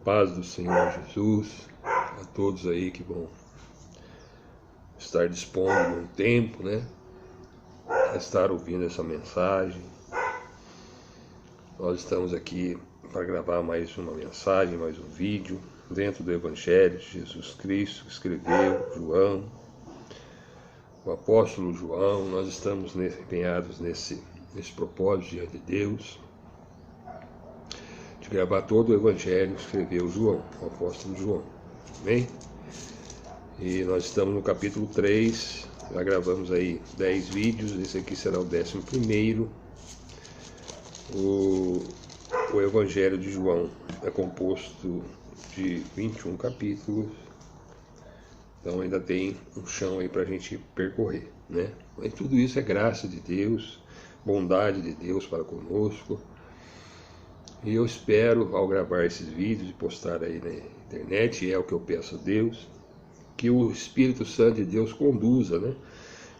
paz do Senhor Jesus a todos aí que vão estar dispondo um tempo, a estar ouvindo essa mensagem. Nós estamos aqui para gravar mais uma mensagem, mais um vídeo dentro do Evangelho de Jesus Cristo, que escreveu João, o apóstolo João. Nós estamos empenhados nesse propósito diante de Deus, de gravar todo o Evangelho que escreveu João, o apóstolo João. Amém? E nós estamos no capítulo 3, já gravamos aí 10 vídeos, esse aqui será o 11º. O Evangelho de João é composto de 21 capítulos, então ainda tem um chão aí para a gente percorrer, Mas tudo isso é graça de Deus, bondade de Deus para conosco. E eu espero, ao gravar esses vídeos e postar aí na internet, é o que eu peço a Deus, que o Espírito Santo de Deus conduza,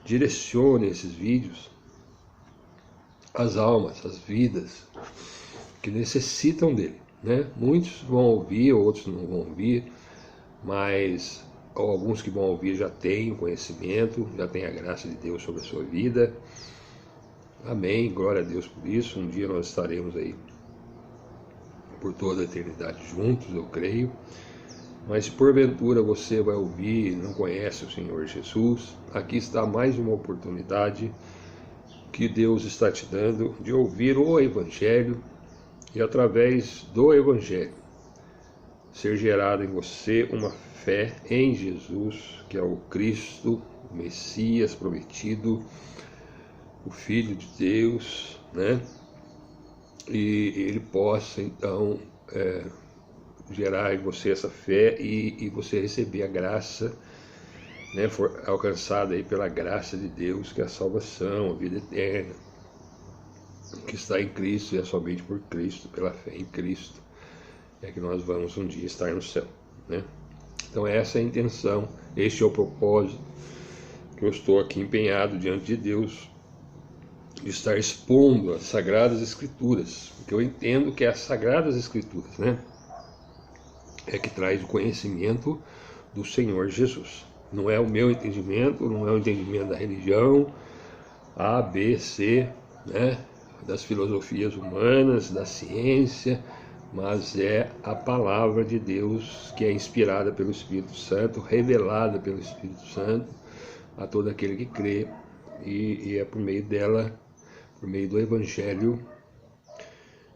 direcione esses vídeos às almas, às vidas que necessitam dele, Muitos vão ouvir, outros não vão ouvir, mas alguns que vão ouvir já têm o conhecimento, já têm a graça de Deus sobre a sua vida. Amém, glória a Deus por isso. Um dia nós estaremos aí por toda a eternidade juntos, eu creio. Mas se porventura você vai ouvir e não conhece o Senhor Jesus, aqui está mais uma oportunidade que Deus está te dando de ouvir o Evangelho e através do Evangelho ser gerado em você uma fé em Jesus, que é o Cristo, o Messias prometido, o Filho de Deus, E ele possa então gerar em você essa fé e você receber a graça, for alcançada aí pela graça de Deus, que é a salvação, a vida eterna, que está em Cristo, e é somente por Cristo, pela fé em Cristo, é que nós vamos um dia estar no céu, Então essa é a intenção, este é o propósito que eu estou aqui empenhado diante de Deus, de estar expondo as Sagradas Escrituras, porque eu entendo que as Sagradas Escrituras, é que traz o conhecimento do Senhor Jesus. Não é o meu entendimento, não é o entendimento da religião A, B, C, das filosofias humanas, da ciência, mas é a palavra de Deus que é inspirada pelo Espírito Santo, revelada pelo Espírito Santo a todo aquele que crê, e é por meio dela, por meio do Evangelho,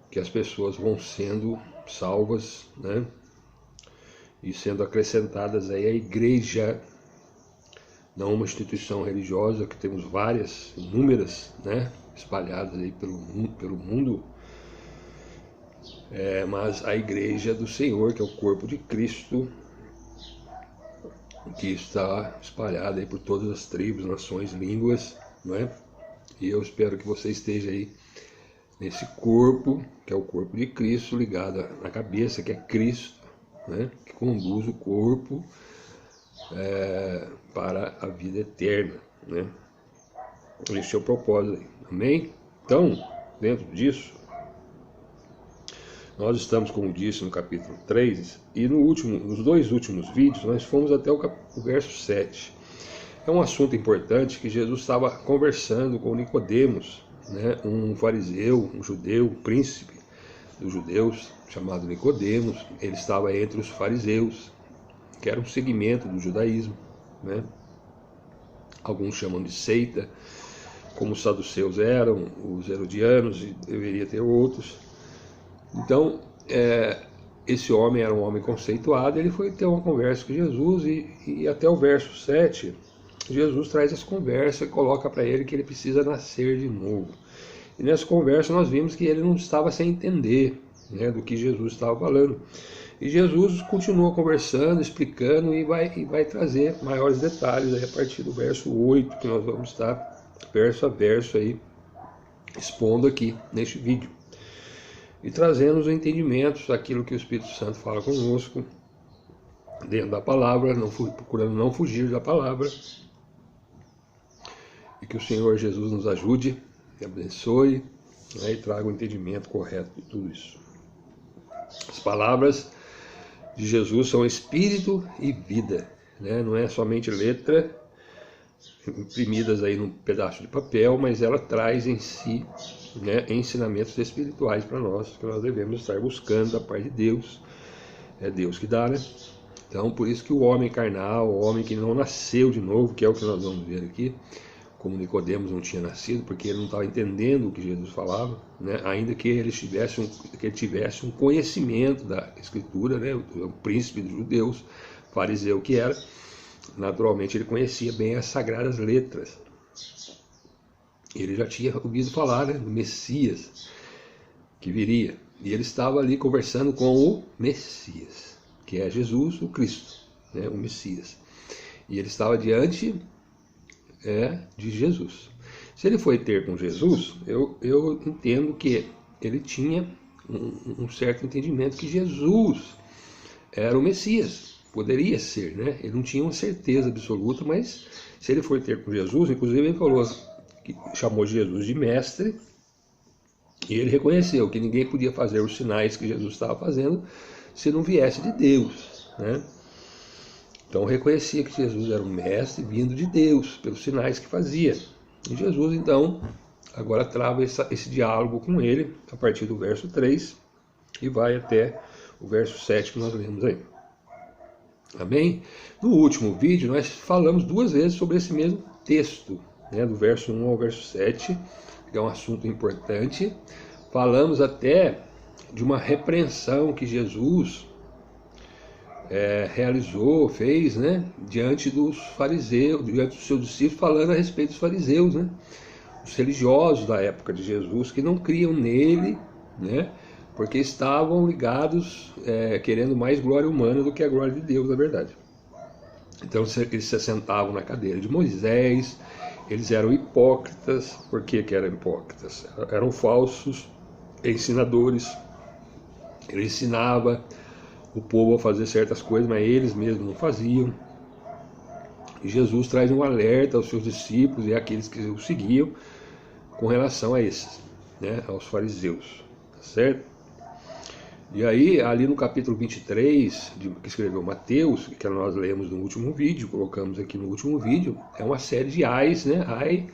que as pessoas vão sendo salvas, e sendo acrescentadas aí à igreja, não uma instituição religiosa, que temos várias, inúmeras, espalhadas aí pelo mundo, mas a igreja do Senhor, que é o corpo de Cristo, que está espalhada aí por todas as tribos, nações, línguas, E eu espero que você esteja aí nesse corpo, que é o corpo de Cristo, ligado na cabeça, que é Cristo, que conduz o corpo para a vida eterna, Esse é o propósito aí, amém? Então, dentro disso, nós estamos, como disse, no capítulo 3, e nos 2 últimos vídeos nós fomos até o verso 7. É um assunto importante que Jesus estava conversando com Nicodemos, um fariseu, um judeu, um príncipe dos judeus, chamado Nicodemos. Ele estava entre os fariseus, que era um segmento do judaísmo, Alguns chamam de seita, como os saduceus eram, os herodianos, e deveria ter outros. Então, esse homem era um homem conceituado. Ele foi ter uma conversa com Jesus, e até o verso 7, Jesus traz essa conversa e coloca para ele que ele precisa nascer de novo. E nessa conversa nós vimos que ele não estava sem entender, do que Jesus estava falando. E Jesus continua conversando, explicando, e vai trazer maiores detalhes aí a partir do verso 8, que nós vamos estar verso a verso aí expondo aqui neste vídeo. E trazendo os entendimentos daquilo que o Espírito Santo fala conosco dentro da palavra, procurando não fugir da palavra. E que o Senhor Jesus nos ajude, e abençoe, e traga o entendimento correto de tudo isso. As palavras de Jesus são espírito e vida, né? Não é somente letra imprimidas aí num pedaço de papel, mas ela traz em si, né, ensinamentos espirituais para nós, que nós devemos estar buscando da parte de Deus. É Deus que dá, né? Então, por isso que o homem carnal, o homem que não nasceu de novo, que é o que nós vamos ver aqui, como Nicodemos não tinha nascido, porque ele não estava entendendo o que Jesus falava, né? Ainda que ele tivesse um conhecimento da Escritura, né? O príncipe dos judeus, fariseu que era, naturalmente ele conhecia bem as sagradas letras. Ele já tinha ouvido falar, né, do Messias que viria. E ele estava ali conversando com o Messias, que é Jesus, o Cristo, né, o Messias. E ele estava diante de Jesus. Se ele foi ter com Jesus, eu entendo que ele tinha um certo entendimento que Jesus era o Messias. Poderia ser, né? Ele não tinha uma certeza absoluta, mas se ele for ter com Jesus, inclusive ele falou que chamou Jesus de mestre, e ele reconheceu que ninguém podia fazer os sinais que Jesus estava fazendo se não viesse de Deus, né? Então reconhecia que Jesus era um mestre vindo de Deus, pelos sinais que fazia. E Jesus, então, agora trava esse diálogo com ele, a partir do verso 3, e vai até o verso 7 que nós lemos aí. Amém? No último vídeo, nós falamos 2 vezes sobre esse mesmo texto, né, do verso 1 ao verso 7, que é um assunto importante. Falamos até de uma repreensão que Jesus realizou, fez, né, diante dos fariseus, diante dos seus discípulos, falando a respeito dos fariseus, né, os religiosos da época de Jesus, que não criam nele, né, porque estavam ligados, querendo mais glória humana do que a glória de Deus, na verdade. Então eles se assentavam na cadeira de Moisés, eles eram hipócritas. Por que eram hipócritas? Eram falsos ensinadores. Ele ensinava o povo a fazer certas coisas, mas eles mesmos não faziam. E Jesus traz um alerta aos seus discípulos e àqueles que o seguiam com relação a esses, né, aos fariseus, tá certo? E aí, ali no capítulo 23, que escreveu Mateus, que nós lemos no último vídeo, colocamos aqui no último vídeo, é uma série de ais, né? Ai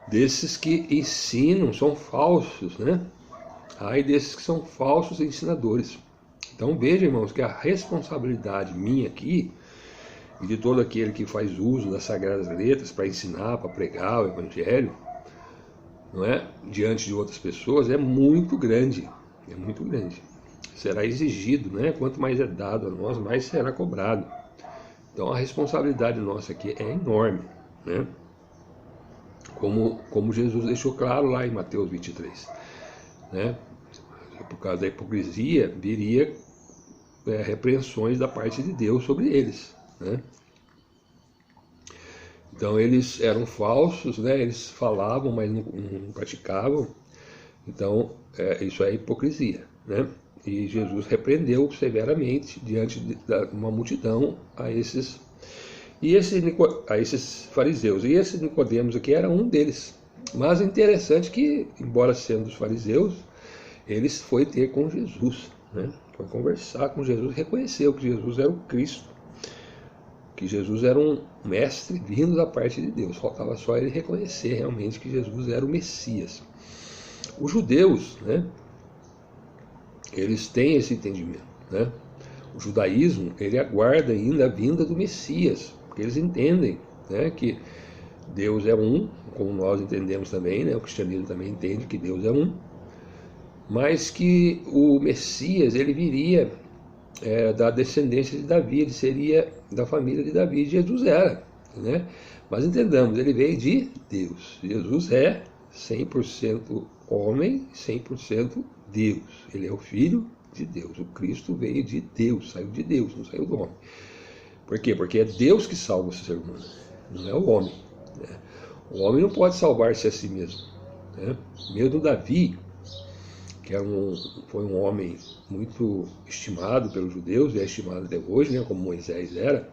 desses que ensinam, são falsos, né? Ai desses que são falsos ensinadores. Então veja, irmãos, que a responsabilidade minha aqui, e de todo aquele que faz uso das Sagradas Letras para ensinar, para pregar o Evangelho, não é? Diante de outras pessoas, é muito grande. É muito grande. Será exigido, né? Quanto mais é dado a nós, mais será cobrado. Então a responsabilidade nossa aqui é enorme, né? Como Jesus deixou claro lá em Mateus 23, né? Por causa da hipocrisia, viria repreensões da parte de Deus sobre eles, né? Então eles eram falsos, né? Eles falavam, mas não praticavam. Então isso é hipocrisia, né? E Jesus repreendeu severamente diante de uma multidão a esses fariseus. E esse Nicodemos aqui era um deles. Mas é interessante que, embora sendo dos fariseus, ele foi ter com Jesus, né? Foi conversar com Jesus, reconheceu que Jesus era o Cristo, que Jesus era um mestre vindo da parte de Deus. Faltava só ele reconhecer realmente que Jesus era o Messias. Os judeus, né, eles têm esse entendimento, né? O judaísmo, ele aguarda ainda a vinda do Messias, porque eles entendem, né, que Deus é um, como nós entendemos também, né? O cristianismo também entende que Deus é um, mas que o Messias, ele viria da descendência de Davi, ele seria da família de Davi. Jesus era, né? Mas entendamos, ele veio de Deus. Jesus é 100% homem, 100% Deus. Ele é o Filho de Deus. O Cristo veio de Deus, saiu de Deus, não saiu do homem. Por quê? Porque é Deus que salva o ser humano, não é o homem, né? O homem não pode salvar-se a si mesmo, né? Mesmo Davi, que foi um homem muito estimado pelos judeus, e é estimado até hoje, né, como Moisés era,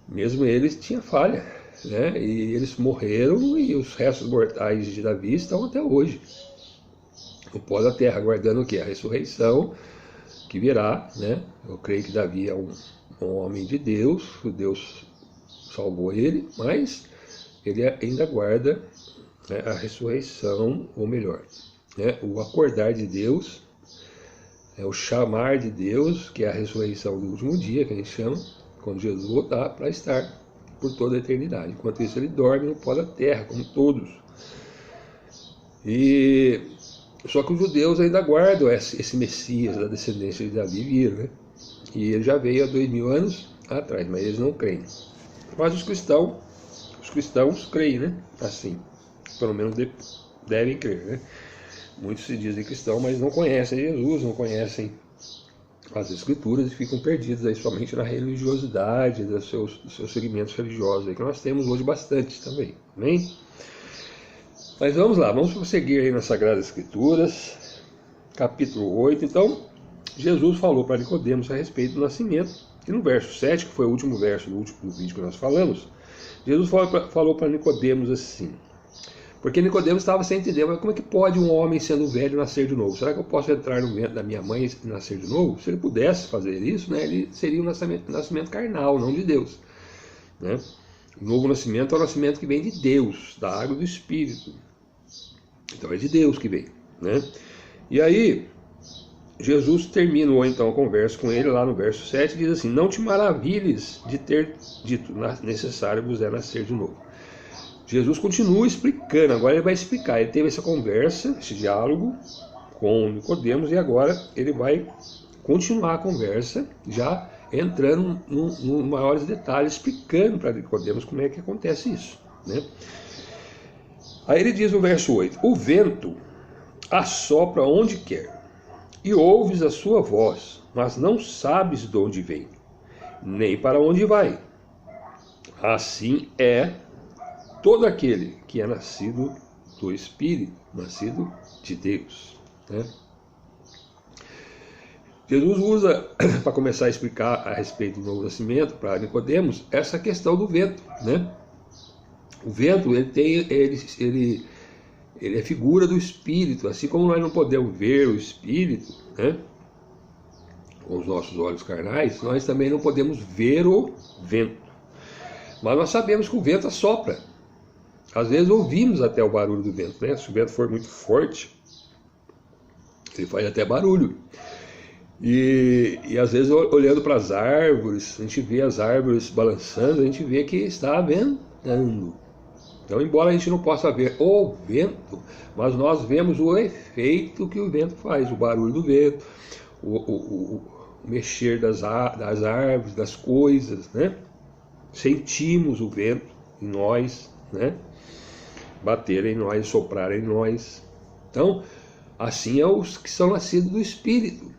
mesmo ele tinha falha, né, e eles morreram, e os restos mortais de Davi estão até hoje no pó da terra, aguardando o quê? A ressurreição que virá, né? Eu creio que Davi é um homem de Deus, Deus salvou ele, mas ele ainda guarda, né, a ressurreição, ou melhor, né, o acordar de Deus, o chamar de Deus, que é a ressurreição do último dia, que a gente chama, quando Jesus voltar para estar por toda a eternidade. Enquanto isso ele dorme no pó da terra, como todos. Só que os judeus ainda guardam esse Messias da descendência de Davi vir, né? E ele já veio há 2000 anos atrás, mas eles não creem. Mas os cristãos creem, né? Assim, pelo menos devem crer, né? Muitos se dizem cristãos, mas não conhecem Jesus, não conhecem as Escrituras e ficam perdidos aí somente na religiosidade dos seus segmentos religiosos, aí, que nós temos hoje bastante também. Amém? Mas vamos lá, vamos prosseguir aí nas Sagradas Escrituras, capítulo 8. Então, Jesus falou para Nicodemos a respeito do nascimento, e no verso 7, que foi o último verso do último vídeo que nós falamos, Jesus falou para Nicodemos assim, porque Nicodemos estava sem entender, mas como é que pode um homem sendo velho nascer de novo? Será que eu posso entrar no ventre da minha mãe e nascer de novo? Se ele pudesse fazer isso, né, ele seria um nascimento carnal, não de Deus, né? O novo nascimento é o nascimento que vem de Deus, da água e do Espírito. Então é de Deus que vem, né? E aí, Jesus terminou então a conversa com ele lá no verso 7 e diz assim, não te maravilhes de ter dito, necessário vos é nascer de novo. Jesus continua explicando, agora ele vai explicar, ele teve essa conversa, esse diálogo com Nicodemos e agora ele vai continuar a conversa, já entrando em maiores detalhes, explicando para Nicodemos como é que acontece isso, né? Aí ele diz no verso 8, o vento assopra onde quer, e ouves a sua voz, mas não sabes de onde vem, nem para onde vai. Assim é todo aquele que é nascido do Espírito, nascido de Deus, né? Jesus usa, para começar a explicar a respeito do novo nascimento para Nicodemos, essa questão do vento, né? O vento, ele é figura do Espírito, assim como nós não podemos ver o Espírito, né, com os nossos olhos carnais, nós também não podemos ver o vento. Mas nós sabemos que o vento assopra. Às vezes ouvimos até o barulho do vento, né? Se o vento for muito forte, ele faz até barulho. E às vezes olhando para as árvores, a gente vê as árvores balançando, a gente vê que está ventando. Então, embora a gente não possa ver o vento, mas nós vemos o efeito que o vento faz, o barulho do vento, o mexer das árvores, das coisas, né? Sentimos o vento em nós, né? Bater em nós, soprar em nós. Então, assim é os que são nascidos do Espírito.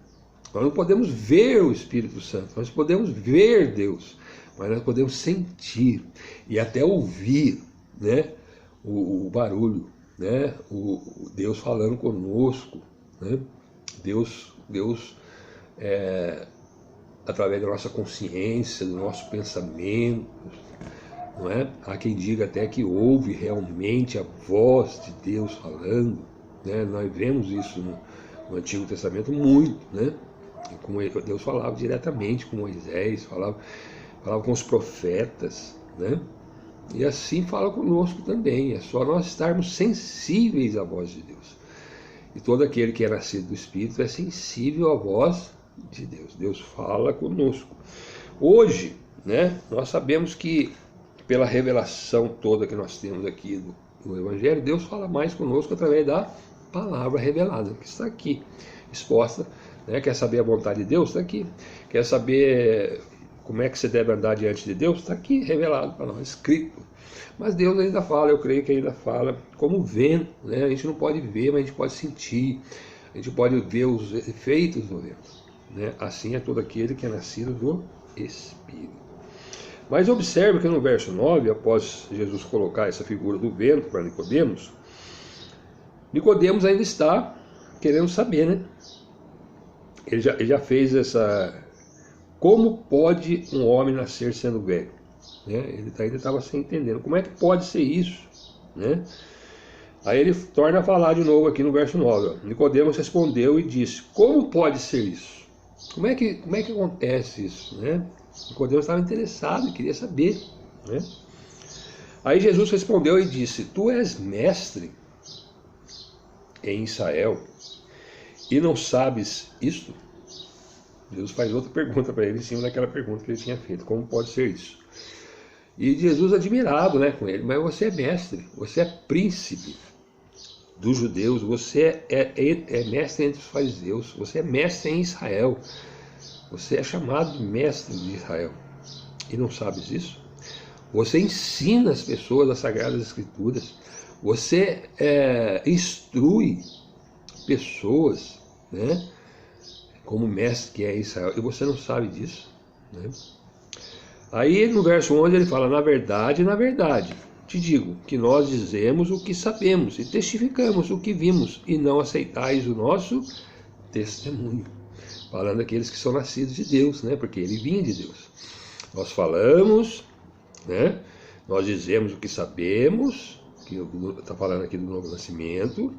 Nós não podemos ver o Espírito Santo, nós podemos ver Deus, mas nós podemos sentir e até ouvir, né, o barulho, né, o Deus falando conosco, né, Deus através da nossa consciência, do nosso pensamento, não é? Há quem diga até que ouve realmente a voz de Deus falando, né? Nós vemos isso no Antigo Testamento muito, né? Como Deus falava diretamente com Moisés, falava com os profetas, né? E assim fala conosco também, é só nós estarmos sensíveis à voz de Deus. E todo aquele que é nascido do Espírito é sensível à voz de Deus. Deus fala conosco. Hoje, né, nós sabemos que pela revelação toda que nós temos aqui do Evangelho, Deus fala mais conosco através da palavra revelada, que está aqui, exposta, né? Quer saber a vontade de Deus? Está aqui. Quer saber como é que você deve andar diante de Deus? Está aqui revelado para nós, escrito. Mas Deus ainda fala, eu creio que ainda fala, como vento, né? A gente não pode ver, mas a gente pode sentir, a gente pode ver os efeitos do vento, né? Assim é todo aquele que é nascido do Espírito. Mas observe que no verso 9, após Jesus colocar essa figura do vento para Nicodemos, Nicodemos ainda está querendo saber, né? Ele já fez essa... Como pode um homem nascer sendo velho? Né? Ele ainda estava sem entendendo. Como é que pode ser isso? Né? Aí ele torna a falar de novo aqui no verso 9. Ó. Nicodemos respondeu e disse, como pode ser isso? Como é que acontece isso, né? Nicodemos estava interessado e queria saber, né? Aí Jesus respondeu e disse: Tu és mestre em Israel e não sabes isto? Jesus faz outra pergunta para ele em cima daquela pergunta que ele tinha feito: como pode ser isso? E Jesus admirado, né, com ele: mas você é mestre, você é príncipe dos judeus, você é mestre entre os fariseus, você é mestre em Israel, você é chamado de mestre de Israel e não sabes isso? Você ensina as pessoas as Sagradas Escrituras, você instrui pessoas, né, como mestre que é Israel, e você não sabe disso, né? Aí no verso 11 ele fala: na verdade, te digo que nós dizemos o que sabemos e testificamos o que vimos, e não aceitais o nosso testemunho. Falando daqueles que são nascidos de Deus, né? Porque ele vinha de Deus. Nós falamos, né? Nós dizemos o que sabemos, que está falando aqui do novo nascimento,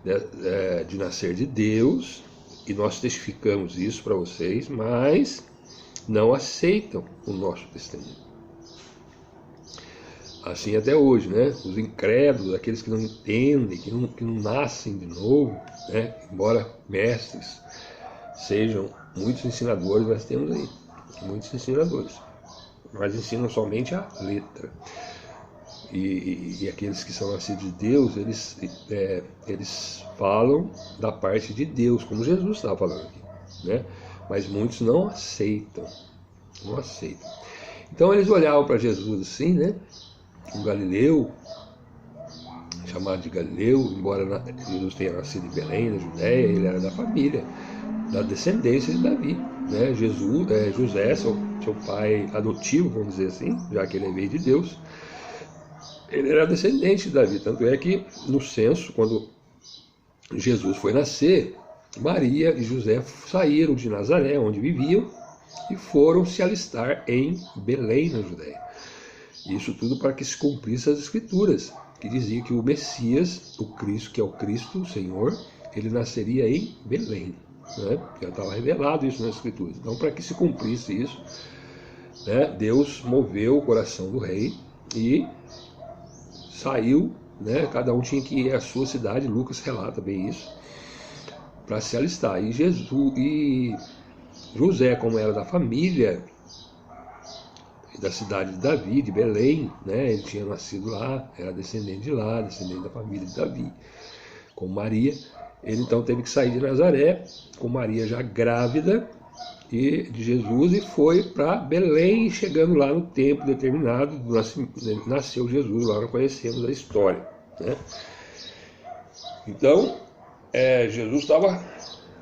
né? De nascer de Deus, e nós testificamos isso para vocês, mas não aceitam o nosso testemunho. Assim até hoje, né? Os incrédulos, aqueles que não entendem, que não nascem de novo, né? Embora mestres sejam muitos ensinadores, nós temos aí muitos ensinadores, mas ensinam somente a letra. E aqueles que são nascidos de Deus, eles falam da parte de Deus, como Jesus estava falando aqui, né? Mas muitos não aceitam. Então eles olhavam para Jesus assim, né? Um galileu, chamado de Galileu, embora Jesus tenha nascido em Belém, na Judéia, ele era da família, da descendência de Davi, né? José, seu pai adotivo, vamos dizer assim, já que ele veio de Deus, ele era descendente de Davi. Tanto é que no censo, quando Jesus foi nascer, Maria e José saíram de Nazaré, onde viviam, e foram se alistar em Belém, na Judéia. Isso tudo para que se cumprisse as Escrituras, que dizia que o Messias, o Cristo, que é o Cristo, o Senhor, ele nasceria em Belém, né? Já estava revelado isso nas Escrituras. Então, para que se cumprisse isso, né, Deus moveu o coração do rei e saiu, né? Cada um tinha que ir à sua cidade. Lucas relata bem isso, para se alistar. E José, como era da família da cidade de Davi, de Belém, né? Ele tinha nascido lá, era descendente de lá, descendente da família de Davi, com Maria. Ele então teve que sair de Nazaré, com Maria já grávida de Jesus, e foi para Belém. Chegando lá no tempo determinado, nasceu Jesus lá, nós conhecemos a história, né? Então, Jesus estava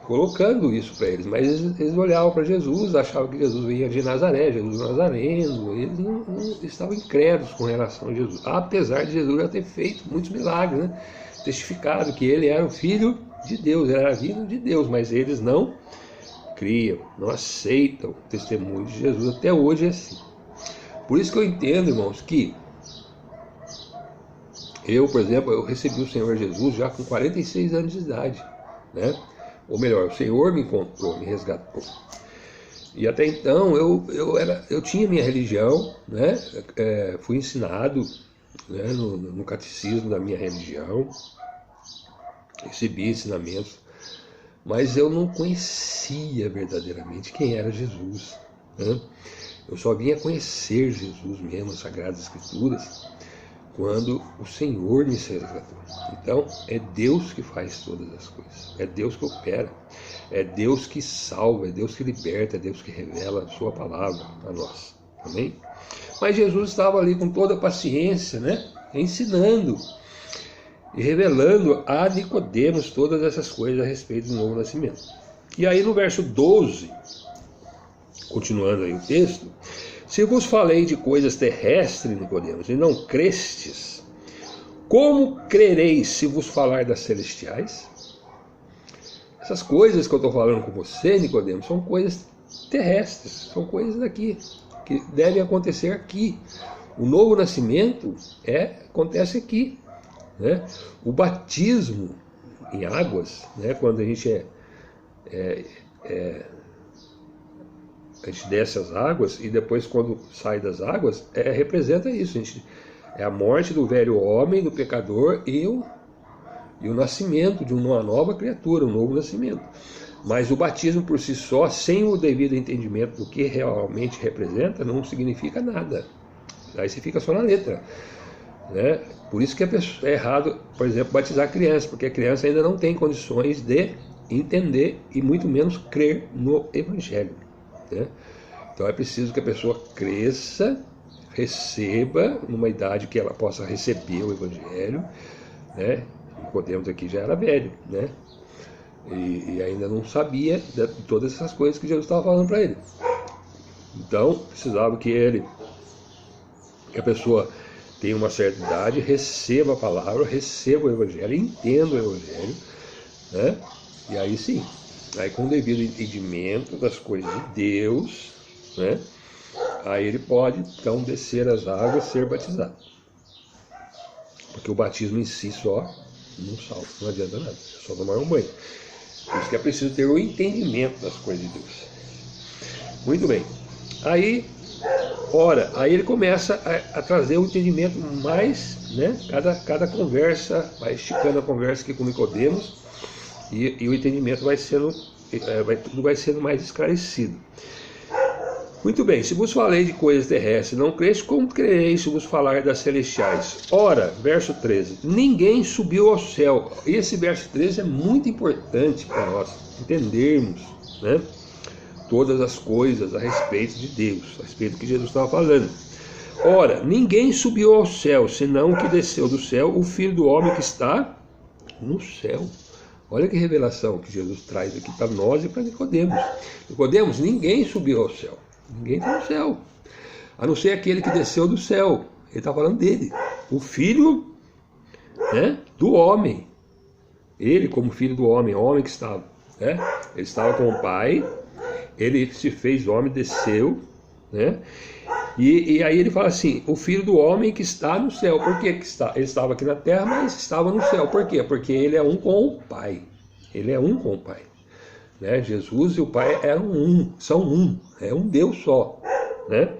colocando isso para eles, mas eles olhavam para Jesus, achavam que Jesus vinha de Nazaré, Jesus Nazareno. Eles não estavam incrédulos com relação a Jesus, apesar de Jesus já ter feito muitos milagres, né? Testificado que ele era o Filho de Deus, ele era vindo de Deus, mas eles não criam, não aceitam o testemunho de Jesus. Até hoje é assim. Por isso que eu entendo, irmãos, que eu, por exemplo, eu recebi o Senhor Jesus já com 46 anos de idade, né? Ou melhor, o Senhor me encontrou, me resgatou. E até então eu tinha minha religião, né? Fui ensinado, né, no catecismo da minha religião, recebi ensinamentos, mas eu não conhecia verdadeiramente quem era Jesus, né? Eu só vinha conhecer Jesus mesmo, as Sagradas Escrituras, quando o Senhor me resgatou. Então, é Deus que faz todas as coisas, é Deus que opera, é Deus que salva, é Deus que liberta, é Deus que revela a sua palavra a nós. Amém? Mas Jesus estava ali com toda a paciência, né? Ensinando e revelando a Nicodemos todas essas coisas a respeito do novo nascimento. E aí no verso 12, continuando aí o texto: se vos falei de coisas terrestres, Nicodemos, e não crestes, como crereis se vos falar das celestiais? Essas coisas que eu estou falando com você, Nicodemos, são coisas terrestres, são coisas daqui, que devem acontecer aqui. O novo nascimento acontece aqui, né? O batismo em águas, né? Quando a gente a gente desce as águas e depois quando sai das águas, representa isso. É a morte do velho homem, do pecador e o nascimento de uma nova criatura, um novo nascimento. Mas o batismo por si só, sem o devido entendimento do que realmente representa, não significa nada. Aí você fica só na letra, né? Por isso que é errado, por exemplo, batizar criança, porque a criança ainda não tem condições de entender e muito menos crer no Evangelho, né? Então é preciso que a pessoa cresça, receba, numa idade que ela possa receber o Evangelho, né? Nicodemos aqui já era velho, né? E ainda não sabia de todas essas coisas que Jesus estava falando para ele. Então precisava que a pessoa tenha uma certa idade, receba a palavra, receba o Evangelho, entenda o Evangelho, né? E aí sim, aí com o devido entendimento das coisas de Deus, né? Aí ele pode então descer as águas e ser batizado. Porque o batismo em si só não salva, não adianta nada, é só tomar um banho. Por isso que é preciso ter o entendimento das coisas de Deus. Muito bem. Aí ele começa a trazer o entendimento mais, né? Cada conversa, vai esticando a conversa aqui com Nicodemos, e o entendimento tudo vai sendo mais esclarecido. Muito bem, se vos falei de coisas terrestres, não creis, como crereis se vos falar das celestiais? Ora, verso 13, ninguém subiu ao céu. Esse verso 13 é muito importante para nós entendermos, né, todas as coisas a respeito de Deus, a respeito do que Jesus estava falando. Ora, ninguém subiu ao céu, senão o que desceu do céu, o Filho do Homem que está no céu. Olha que revelação que Jesus traz aqui para nós e para Nicodemos. Nicodemos, ninguém subiu ao céu. Ninguém está no céu, a não ser aquele que desceu do céu. Ele está falando dele, o Filho, né, do homem. Ele como Filho do homem, o homem que estava, né? Ele estava com o Pai, ele se fez homem, desceu, né? E aí ele fala assim, o Filho do homem que está no céu. Por que está? Ele estava aqui na terra, mas estava no céu. Por quê? Porque ele é um com o Pai. Ele é um com o Pai. Né? Jesus e o Pai são um, é um Deus só, né?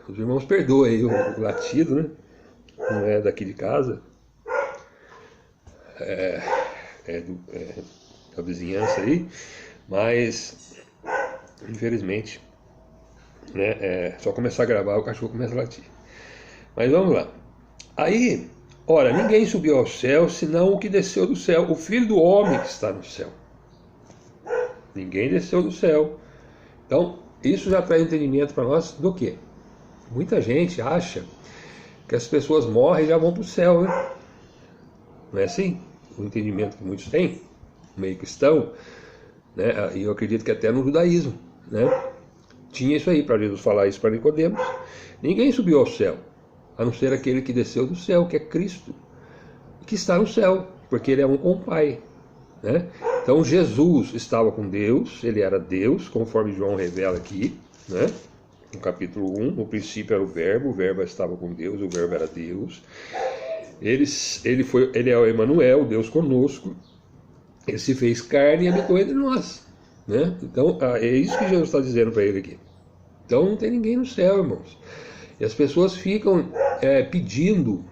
Os irmãos perdoem aí o latido, né? Não é daqui de casa, da vizinhança aí, mas infelizmente, né? Só começar a gravar o cachorro começa a latir. Mas vamos lá. Aí, ora, ninguém subiu ao céu senão o que desceu do céu, o Filho do Homem que está no céu. Ninguém desceu do céu. Então, isso já traz entendimento para nós do quê? Muita gente acha que as pessoas morrem e já vão para o céu, né? Não é assim? O entendimento que muitos têm, meio cristão, né? E eu acredito que até no judaísmo, né? Tinha isso aí, para Jesus falar isso para Nicodemos. Ninguém subiu ao céu, a não ser aquele que desceu do céu, que é Cristo, que está no céu, porque ele é um com o Pai, né? Então Jesus estava com Deus, ele era Deus, conforme João revela aqui, né? No capítulo 1, no princípio era o Verbo estava com Deus, o Verbo era Deus. Ele é o Emanuel, Deus conosco. Ele se fez carne e habitou entre nós, né? Então é isso que Jesus está dizendo para ele aqui. Então não tem ninguém no céu, irmãos. E as pessoas ficam pedindo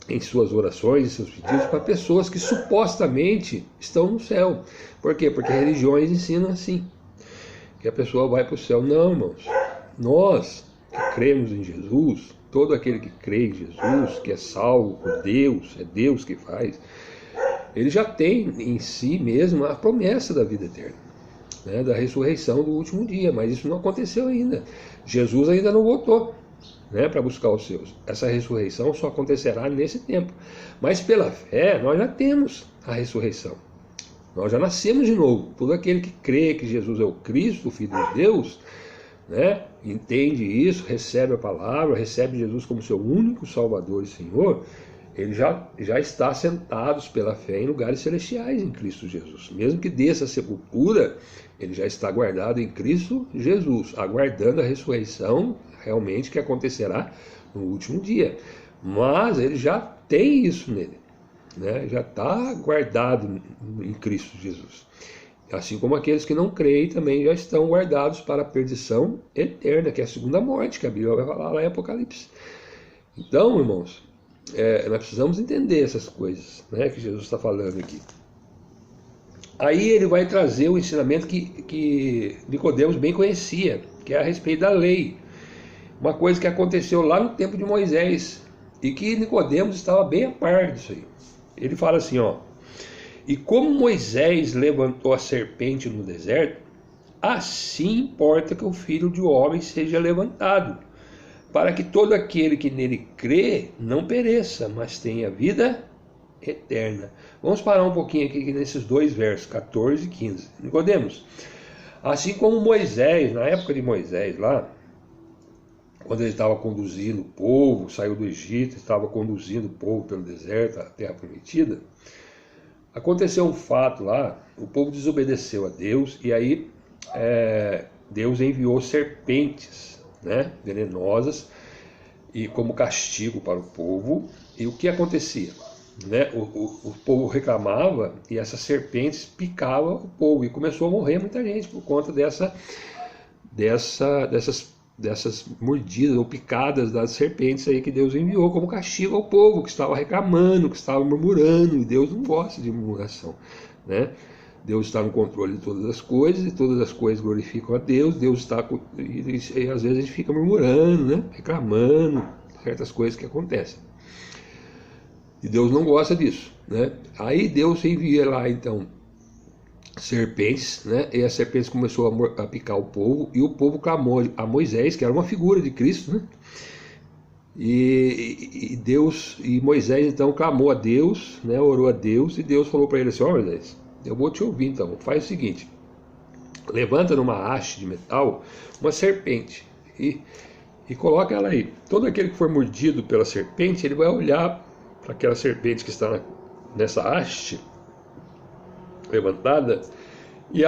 em suas orações, em seus pedidos, para pessoas que supostamente estão no céu. Por quê? Porque religiões ensinam assim, que a pessoa vai para o céu. Não, irmãos. Nós que cremos em Jesus, todo aquele que crê em Jesus, que é salvo por Deus, é Deus que faz, ele já tem em si mesmo a promessa da vida eterna, né, da ressurreição do último dia, mas isso não aconteceu ainda. Jesus ainda não voltou, né, para buscar os seus. Essa ressurreição só acontecerá nesse tempo. Mas pela fé nós já temos a ressurreição. Nós já nascemos de novo. Todo aquele que crê que Jesus é o Cristo, o Filho de Deus, né, entende isso, recebe a palavra, recebe Jesus como seu único Salvador e Senhor, ele já está sentados pela fé em lugares celestiais em Cristo Jesus. Mesmo que desça a sepultura, ele já está guardado em Cristo Jesus, aguardando a ressurreição realmente que acontecerá no último dia. Mas ele já tem isso nele, né? Já está guardado em Cristo Jesus. Assim como aqueles que não creem também já estão guardados para a perdição eterna, que é a segunda morte, que a Bíblia vai falar lá em Apocalipse. Então, irmãos, nós precisamos entender essas coisas, né, que Jesus está falando aqui. Aí ele vai trazer o ensinamento que Nicodemos bem conhecia, que é a respeito da lei. Uma coisa que aconteceu lá no tempo de Moisés, e que Nicodemos estava bem a par disso aí. Ele fala assim, ó: e como Moisés levantou a serpente no deserto, assim importa que o Filho do Homem seja levantado, para que todo aquele que nele crê não pereça, mas tenha vida eterna. Vamos parar um pouquinho aqui nesses dois versos, 14 e 15. Nicodemos, assim como Moisés, na época de Moisés lá, quando ele estava conduzindo o povo, saiu do Egito, estava conduzindo o povo pelo deserto, a terra prometida, aconteceu um fato lá, o povo desobedeceu a Deus, e aí Deus enviou serpentes, né, venenosas, e como castigo para o povo. E o que acontecia? Né? O povo reclamava e essas serpentes picavam o povo, e começou a morrer muita gente por conta dessas mordidas ou picadas das serpentes aí que Deus enviou como castigo ao povo que estava reclamando, que estava murmurando, e Deus não gosta de murmuração, né? Deus está no controle de todas as coisas, e todas as coisas glorificam a Deus. Deus está, e às vezes a gente fica murmurando, né? Reclamando certas coisas que acontecem, e Deus não gosta disso, né? Aí Deus envia lá então serpentes, né? E as serpentes começou a picar o povo, e o povo clamou a Moisés, que era uma figura de Cristo, né? E Moisés então clamou a Deus, né? Orou a Deus, e Deus falou para ele assim: ó, Moisés, eu vou te ouvir, então faz o seguinte, levanta numa haste de metal uma serpente e coloca ela aí. Todo aquele que for mordido pela serpente, ele vai olhar para aquela serpente que está nessa haste levantada, e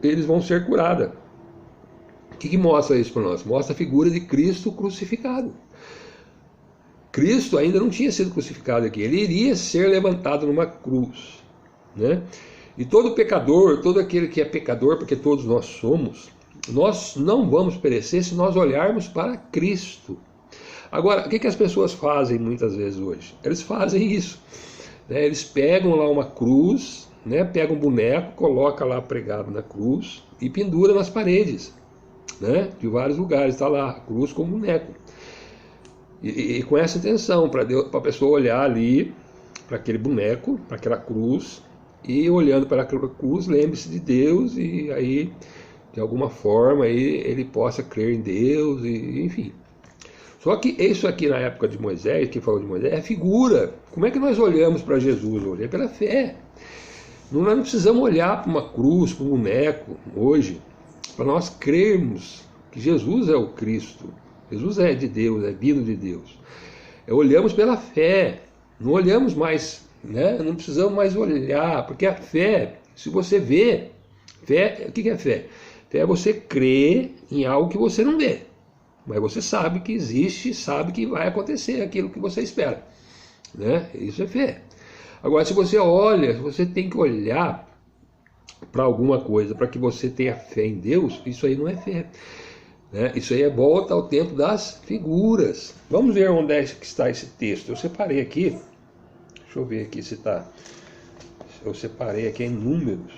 eles vão ser curados. O que mostra isso para nós? Mostra a figura de Cristo crucificado. Cristo ainda não tinha sido crucificado aqui, ele iria ser levantado numa cruz, né? E todo pecador, todo aquele que é pecador, porque todos nós somos, nós não vamos perecer se nós olharmos para Cristo. Agora, o que as pessoas fazem muitas vezes hoje? Eles fazem isso, né? Eles pegam lá uma cruz, né? Pegam um boneco, coloca lá pregado na cruz e pendura nas paredes, né? De vários lugares, está lá a cruz com o boneco. E com essa intenção, para a pessoa olhar ali para aquele boneco, para aquela cruz, e olhando para aquela cruz, lembre-se de Deus, e aí de alguma forma aí ele possa crer em Deus, e enfim. Só que isso aqui na época de Moisés, que falou de Moisés, é figura. Como é que nós olhamos para Jesus? Olhar pela fé. Nós não precisamos olhar para uma cruz, para um boneco hoje, para nós crermos que Jesus é o Cristo. Jesus é de Deus, é vindo de Deus. Olhamos pela fé, não olhamos mais, né? Não precisamos mais olhar, porque a fé, se você vê, fé, o que é fé? Fé é você crer em algo que você não vê, mas você sabe que existe, sabe que vai acontecer aquilo que você espera, né? Isso é fé. Agora, se você olha, você tem que olhar para alguma coisa, para que você tenha fé em Deus, isso aí não é fé. Né? Isso aí volta ao tempo das figuras. Vamos ver onde é que está esse texto. Eu separei aqui, deixa eu ver aqui se está. Eu separei aqui em Números.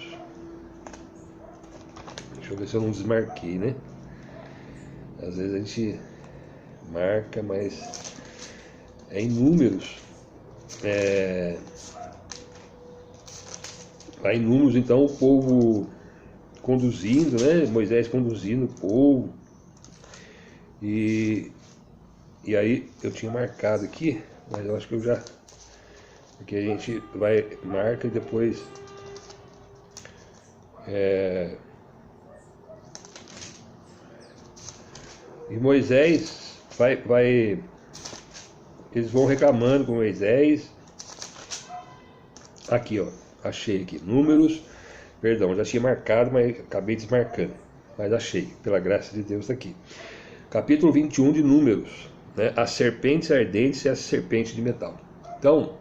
Deixa eu ver se eu não desmarquei, né? Às vezes a gente marca, mas é em Números. Lá em Números, então, o povo conduzindo, né? Moisés conduzindo o povo. E aí eu tinha marcado aqui, mas eu acho que eu já... Porque a gente marca e depois... E Moisés eles vão reclamando com Moisés. Aqui, ó, achei aqui, Números, perdão, já tinha marcado, mas acabei desmarcando, mas achei, pela graça de Deus, tá aqui. Capítulo 21 de Números, né? As serpentes ardentes e a serpente de metal. Então,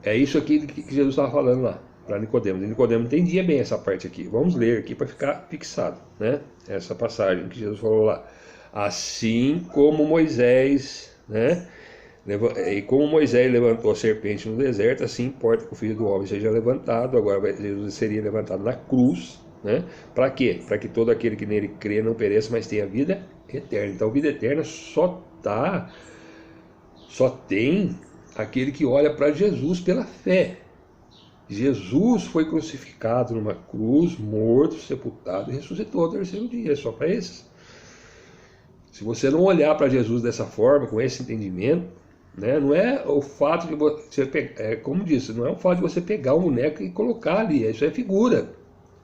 é isso aqui que Jesus estava falando lá, para Nicodemos. E Nicodemos entendia bem essa parte aqui. Vamos ler aqui para ficar fixado, né? Essa passagem que Jesus falou lá. Assim como Moisés, né? E como Moisés levantou a serpente no deserto, assim importa que o Filho do Homem seja levantado. Agora Jesus seria levantado na cruz, né? Para quê? Para que todo aquele que nele crê não pereça, mas tenha vida eterna. Então, vida eterna só tem aquele que olha para Jesus pela fé. Jesus foi crucificado numa cruz, morto, sepultado e ressuscitou ao terceiro dia. É só para esses. Se você não olhar para Jesus dessa forma, com esse entendimento, né, não é o fato de você pegar, como disse, não é o fato de você pegar um boneco e colocar ali. Isso é figura.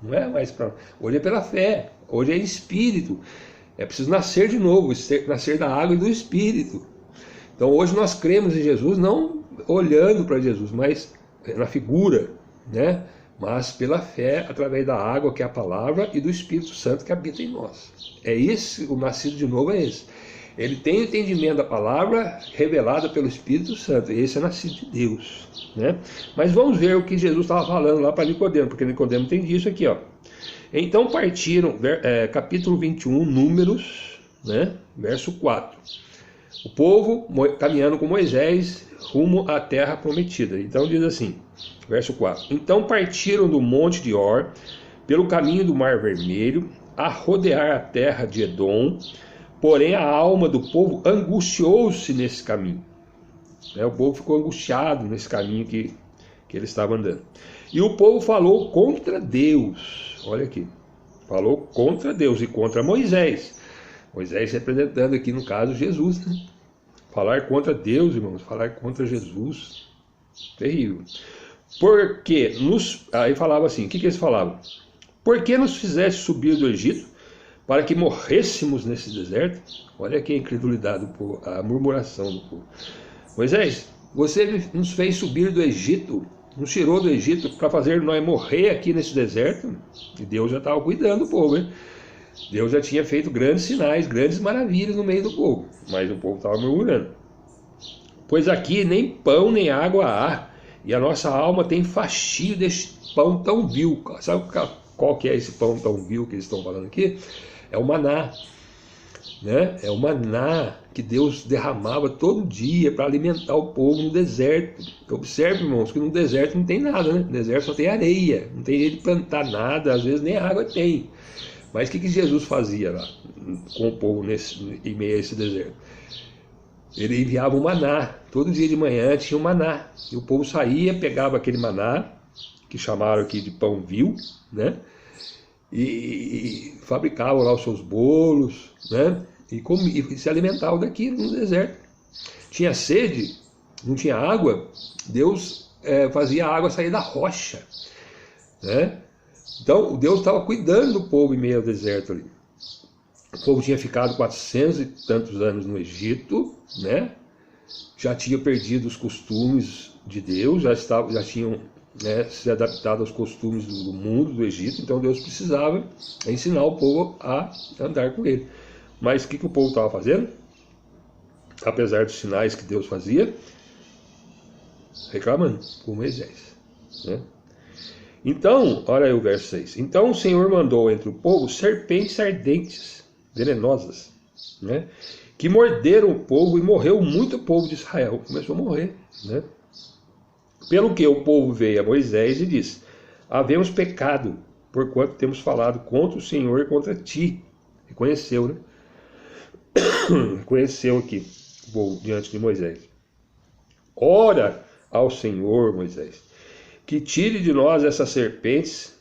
Não é mais para. Hoje é pela fé. Hoje é espírito. É preciso nascer de novo, nascer da água e do espírito. Então hoje nós cremos em Jesus, não olhando para Jesus, mas na figura, né? Mas pela fé, através da água, que é a palavra, e do Espírito Santo que habita em nós. É esse, o nascido de novo é esse. Ele tem o entendimento da palavra revelada pelo Espírito Santo. Esse é nascido de Deus, né? Mas vamos ver o que Jesus estava falando lá para Nicodemo, porque Nicodemo entende isso aqui, ó. Então partiram, capítulo 21, Números, né? Verso 4. O povo caminhando com Moisés rumo à terra prometida. Então diz assim, verso 4. Então partiram do monte de Or, pelo caminho do Mar Vermelho, a rodear a terra de Edom, porém a alma do povo angustiou-se nesse caminho. O povo ficou angustiado nesse caminho que ele estava andando. E o povo falou contra Deus. Olha aqui. Falou contra Deus e contra Moisés. Moisés representando aqui, no caso, Jesus, né? Falar contra Deus, irmãos, falar contra Jesus, terrível. Porque aí falava assim, o que eles falavam? Por que nos fizeste subir do Egito, para que morrêssemos nesse deserto? Olha aqui a incredulidade do povo, a murmuração do povo. Moisés, você nos fez subir do Egito, nos tirou do Egito para fazer nós morrer aqui nesse deserto? E Deus já estava cuidando do povo, né? Deus já tinha feito grandes sinais, grandes maravilhas no meio do povo, mas o povo estava murmurando. Pois aqui nem pão nem água há, e a nossa alma tem fastio deste pão tão vil. Sabe qual que é esse pão tão vil que eles estão falando aqui? É o maná, né? É o maná que Deus derramava todo dia para alimentar o povo no deserto. Observe, irmãos, que no deserto não tem nada, né? No deserto só tem areia, não tem jeito de plantar nada, às vezes nem água tem. Mas o que Jesus fazia lá com o povo em meio a esse deserto? Ele enviava um maná. Todo dia de manhã tinha um maná. E o povo saía, pegava aquele maná, que chamaram aqui de pão vil, né? E fabricavam lá os seus bolos, né? E se alimentavam daquilo no deserto. Tinha sede, não tinha água, Deus fazia a água sair da rocha, né? Então, Deus estava cuidando do povo em meio ao deserto ali. O povo tinha ficado 400 e tantos anos no Egito, né? Já tinha perdido os costumes de Deus, já tinham, né, se adaptado aos costumes do mundo, do Egito. Então, Deus precisava ensinar o povo a andar com ele. Mas o que o povo estava fazendo? Apesar dos sinais que Deus fazia, reclamando com Moisés, né? Então, olha aí o verso 6. Então o Senhor mandou entre o povo serpentes ardentes, venenosas, né, que morderam o povo e morreu muito o povo de Israel. Começou a morrer, né? Pelo que o povo veio a Moisés e disse: havemos pecado, porquanto temos falado contra o Senhor e contra ti. Reconheceu, né? Reconheceu aqui o povo diante de Moisés. Ora ao Senhor, Moisés, que tire de nós essas serpentes.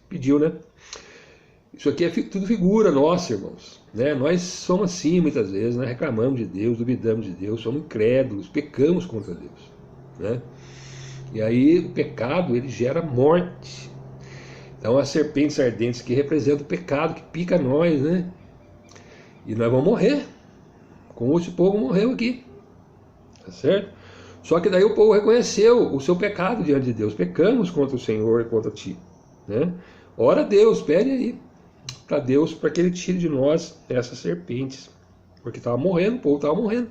Pediu, né? Isso aqui é tudo figura nossa, irmãos, né? Nós somos assim muitas vezes, né? Reclamamos de Deus, duvidamos de Deus, somos incrédulos, pecamos contra Deus, né? E aí o pecado, ele gera morte. Então as serpentes ardentes que representam o pecado, que pica nós, né? E nós vamos morrer, como esse povo morreu aqui, tá certo? Só que daí o povo reconheceu o seu pecado diante de Deus. Pecamos contra o Senhor e contra ti, né? Ora a Deus, pede aí para Deus, para que Ele tire de nós essas serpentes. Porque estava morrendo, o povo estava morrendo.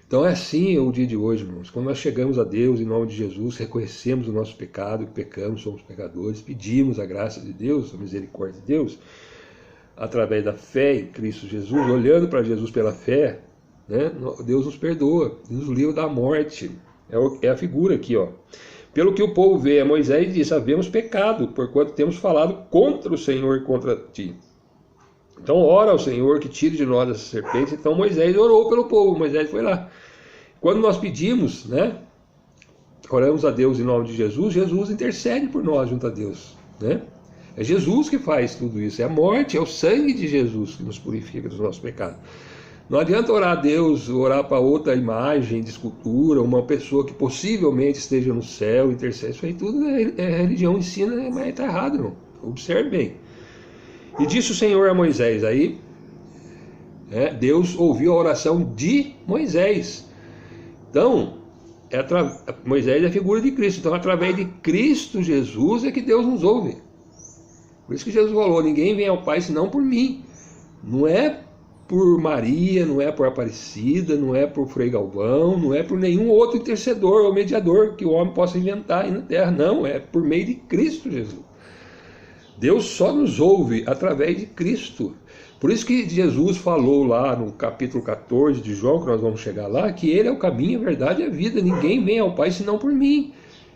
Então é assim o dia de hoje, irmãos. Quando nós chegamos a Deus em nome de Jesus, reconhecemos o nosso pecado, que pecamos, somos pecadores, pedimos a graça de Deus, a misericórdia de Deus, através da fé em Cristo Jesus, olhando para Jesus pela fé, né, Deus nos perdoa, nos livra da morte. É a figura aqui, ó. Pelo que o povo vê a Moisés e disse: havemos pecado, porquanto temos falado contra o Senhor e contra ti. Então ora ao Senhor que tire de nós essa serpente. Então Moisés orou pelo povo, Moisés foi lá. Quando nós pedimos, né, oramos a Deus em nome de Jesus, Jesus intercede por nós junto a Deus, né? É Jesus que faz tudo isso, é a morte, é o sangue de Jesus que nos purifica dos nossos pecados. Não adianta orar a Deus, orar para outra imagem de escultura, uma pessoa que possivelmente esteja no céu, intercede. Isso aí tudo a religião ensina, mas está errado, não. Observe bem. E disse o Senhor a Moisés, aí Deus ouviu a oração de Moisés. Então, Moisés é a figura de Cristo. Então, através de Cristo Jesus é que Deus nos ouve. Por isso que Jesus falou: ninguém vem ao Pai senão por mim. Não é por Maria, não é por Aparecida, não é por Frei Galvão, não é por nenhum outro intercedor ou mediador que o homem possa inventar aí na terra. Não, é por meio de Cristo Jesus. Deus só nos ouve através de Cristo. Por isso que Jesus falou lá no capítulo 14 de João, que nós vamos chegar lá, que Ele é o caminho, a verdade e a vida. Ninguém vem ao Pai senão por mim.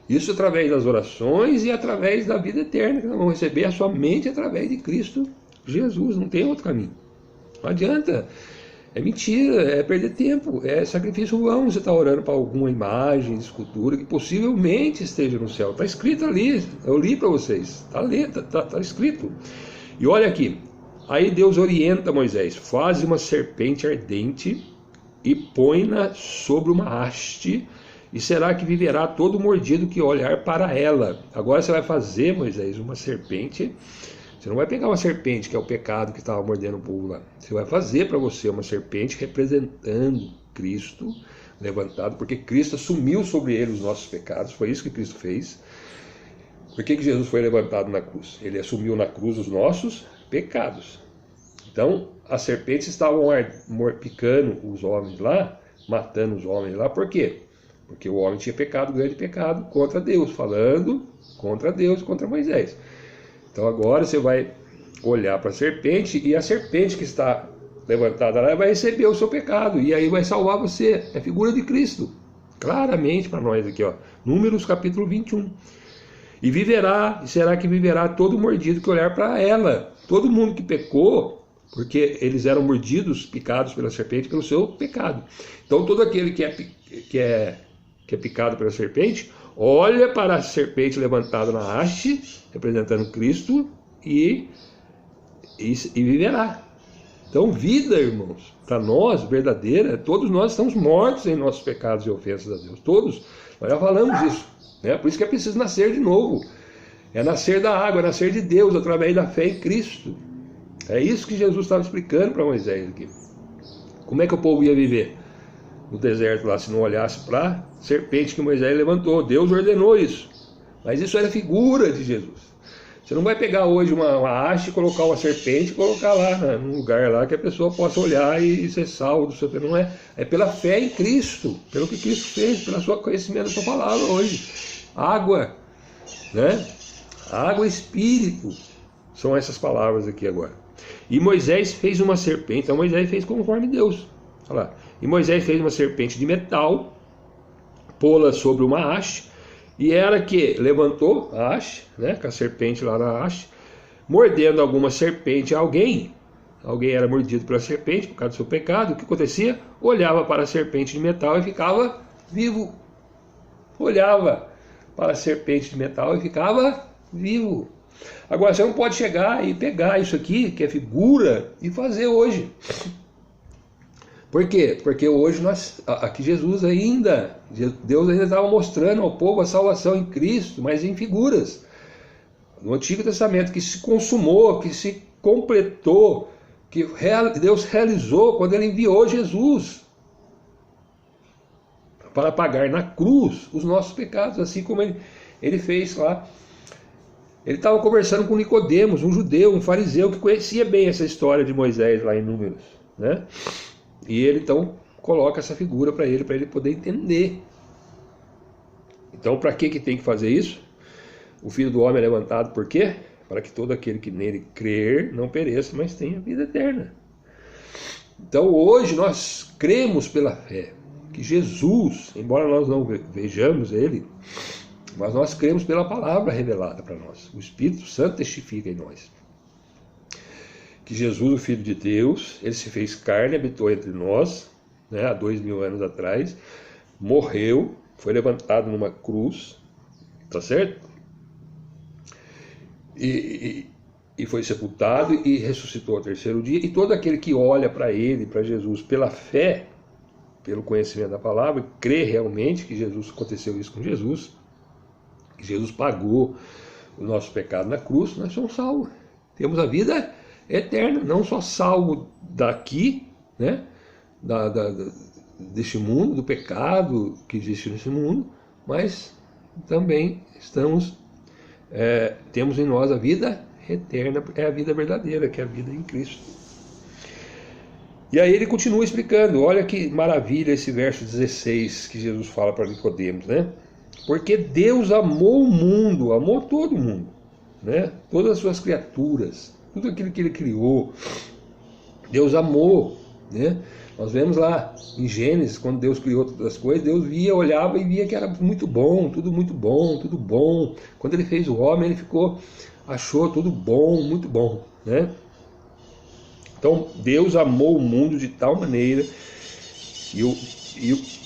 Isso através das orações e através da vida eterna, que nós vamos receber somente através de Cristo Jesus. Não tem outro caminho. Não adianta. É mentira, é perder tempo, é sacrifício vão. Você está orando para alguma imagem, escultura que possivelmente esteja no céu. Está escrito ali, eu li para vocês. Está escrito. E olha aqui. Aí Deus orienta Moisés: faz uma serpente ardente e põe-na sobre uma haste, e será que viverá todo mordido que olhar para ela. Agora você vai fazer, Moisés, uma serpente. Você não vai pegar uma serpente, que é o pecado que estava mordendo o povo lá. Você vai fazer para você uma serpente representando Cristo levantado, porque Cristo assumiu sobre ele os nossos pecados. Foi isso que Cristo fez. Por que Jesus foi levantado na cruz? Ele assumiu na cruz os nossos pecados. Então, as serpentes estavam picando os homens lá, matando os homens lá. Por quê? Porque o homem tinha pecado, grande pecado, contra Deus, falando contra Deus, contra Moisés. Então agora você vai olhar para a serpente, e a serpente que está levantada lá vai receber o seu pecado, e aí vai salvar você. É figura de Cristo, claramente para nós aqui, ó. Números capítulo 21. E viverá, e será que viverá todo mordido que olhar para ela. Todo mundo que pecou, porque eles eram mordidos, picados pela serpente pelo seu pecado. Então todo aquele que é picado pela serpente, olha para a serpente levantada na haste, representando Cristo, e viverá. Então, vida, irmãos, para nós, verdadeira, todos nós estamos mortos em nossos pecados e ofensas a Deus. Todos, nós já falamos isso, né? Por isso que é preciso nascer de novo. É nascer da água, é nascer de Deus, através da fé em Cristo. É isso que Jesus estava explicando para Moisés aqui. Como é que o povo ia viver no deserto lá, se não olhasse para a serpente que Moisés levantou? Deus ordenou isso, mas isso era figura de Jesus. Você não vai pegar hoje uma haste, colocar uma serpente e colocar lá num lugar lá que a pessoa possa olhar e ser salvo do seu pecado. Não é. É pela fé em Cristo, pelo que Cristo fez, pelo seu conhecimento da sua palavra hoje. Água, né? Água e espírito são essas palavras aqui agora. E Moisés fez uma serpente. Então Moisés fez conforme Deus. Olha lá. E Moisés fez uma serpente de metal, pô-la sobre uma haste, e era que levantou a haste, né, com a serpente lá na haste, mordendo alguma serpente a alguém era mordido pela serpente por causa do seu pecado. O que acontecia? Olhava para a serpente de metal e ficava vivo. Olhava para a serpente de metal e ficava vivo. Agora você não pode chegar e pegar isso aqui, que é figura, e fazer hoje. Por quê? Porque hoje aqui Deus ainda estava mostrando ao povo a salvação em Cristo, mas em figuras. No Antigo Testamento, que se consumou, que se completou, que Deus realizou quando Ele enviou Jesus para pagar na cruz os nossos pecados, assim como Ele fez lá. Ele estava conversando com Nicodemos, um judeu, um fariseu, que conhecia bem essa história de Moisés lá em Números, né? E ele então coloca essa figura para ele poder entender. Então, para que tem que fazer isso? O Filho do Homem é levantado por quê? Para que todo aquele que nele crer não pereça, mas tenha vida eterna. Então, hoje nós cremos pela fé que Jesus, embora nós não vejamos ele, mas nós cremos pela palavra revelada para nós. O Espírito Santo testifica em nós que Jesus, o Filho de Deus, ele se fez carne, habitou entre nós, né, há 2000 anos atrás, morreu, foi levantado numa cruz, tá certo? E foi sepultado e ressuscitou ao terceiro dia. E todo aquele que olha para ele, para Jesus, pela fé, pelo conhecimento da palavra, crê realmente que aconteceu isso com Jesus, que Jesus pagou o nosso pecado na cruz, nós somos salvos. Temos a vida eterna, não só salvo daqui, né, deste mundo, do pecado que existe nesse mundo, mas também temos em nós a vida eterna, é a vida verdadeira, que é a vida em Cristo. E aí ele continua explicando, olha que maravilha esse verso 16 que Jesus fala para Nicodemos, né? Porque Deus amou o mundo, amou todo mundo, né? Todas as suas criaturas, tudo aquilo que ele criou, Deus amou, né? Nós vemos lá em Gênesis, quando Deus criou todas as coisas, Deus olhava e via que era muito bom, tudo muito bom, tudo bom. Quando ele fez o homem, ele achou tudo bom, muito bom, né? Então Deus amou o mundo de tal maneira